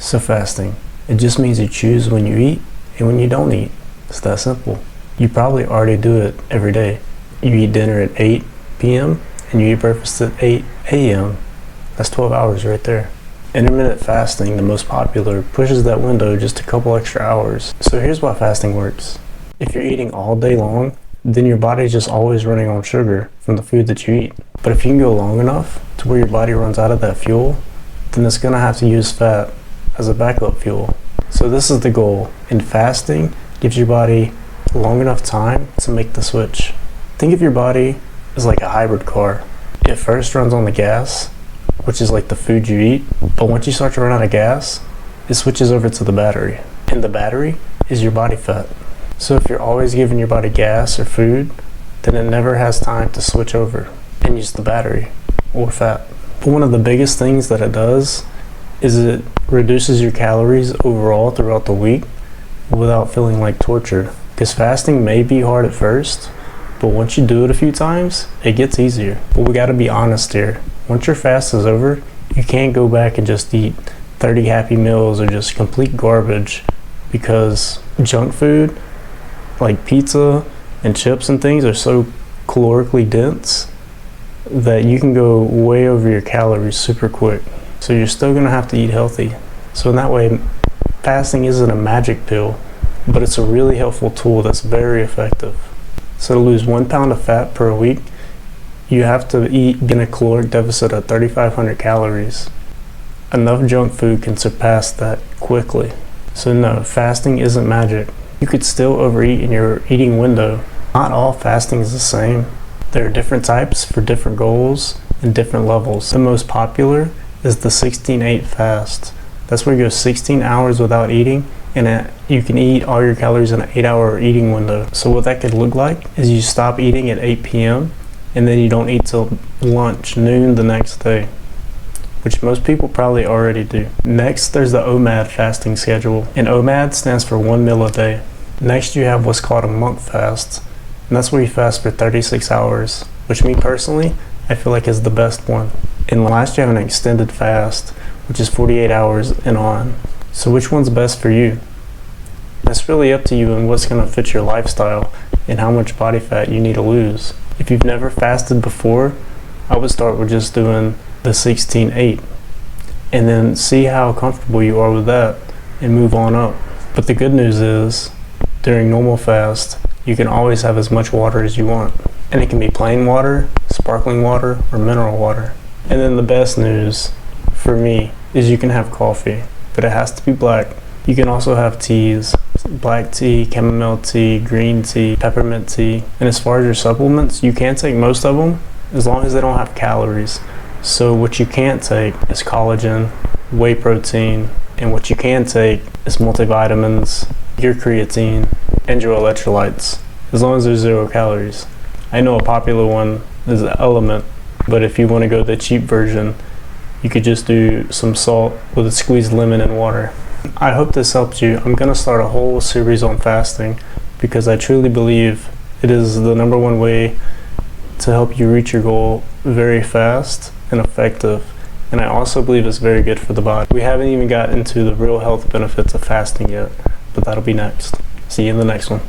So fasting, it just means you choose when you eat and when you don't eat. It's that simple. You probably already do it every day. You eat dinner at 8 p.m. and you eat breakfast at 8 a.m. That's 12 hours right there. Intermittent fasting, the most popular, pushes that window just a couple extra hours. So here's why fasting works. If you're eating all day long, then your body's just always running on sugar from the food that you eat. But if you can go long enough to where your body runs out of that fuel, then it's gonna have to use fat as a backup fuel. So this is the goal. And fasting gives your body long enough time to make the switch. Think of your body as like a hybrid car. It first runs on the gas, which is like the food you eat, but once you start to run out of gas, it switches over to the battery. And the battery is your body fat. So if you're always giving your body gas or food, then it never has time to switch over and use the battery or fat. But one of the biggest things that it does is it reduces your calories overall throughout the week without feeling like torture. Because fasting may be hard at first, but once you do it a few times, it gets easier. But we gotta be honest here. Once your fast is over, you can't go back and just eat 30 happy meals or just complete garbage, because junk food like pizza and chips and things are so calorically dense that you can go way over your calories super quick. So you're still gonna have to eat healthy. So in that way, fasting isn't a magic pill, but it's a really helpful tool that's very effective. So to lose 1 pound of fat per week, you have to eat in a caloric deficit of 3,500 calories. Enough junk food can surpass that quickly. So no, fasting isn't magic. You could still overeat in your eating window. Not all fasting is the same. There are different types for different goals and different levels. The most popular is the 16-8 fast. That's where you go 16 hours without eating, and you can eat all your calories in an 8-hour eating window. So what that could look like is you stop eating at 8 p.m. and then you don't eat till lunch, noon the next day, which most people probably already do. Next, there's the OMAD fasting schedule, and OMAD stands for 1 meal a day. Next, you have what's called a monk fast, and that's where you fast for 36 hours, which me personally, I feel like is the best one. And last, you have an extended fast, which is 48 hours and on. So which one's best for you? That's really up to you and what's gonna fit your lifestyle and how much body fat you need to lose. If you've never fasted before, I would start with just doing the 16-8 and then see how comfortable you are with that and move on up. But the good news is, during normal fast, you can always have as much water as you want. And it can be plain water, sparkling water, or mineral water. And then the best news for me is you can have coffee, but it has to be black. You can also have teas, black tea, chamomile tea, green tea, peppermint tea. And as far as your supplements, you can take most of them as long as they don't have calories. So what you can't take is collagen, whey protein, and what you can take is multivitamins, your creatine, and your electrolytes, as long as there's 0 calories. I know a popular one is the Element, but if you want to go the cheap version, you could just do some salt with a squeezed lemon and water. I hope this helped you. I'm going to start a whole series on fasting because I truly believe it is the #1 way to help you reach your goal very fast and effective. And I also believe it's very good for the body. We haven't even got into the real health benefits of fasting yet, but that'll be next. See you in the next one.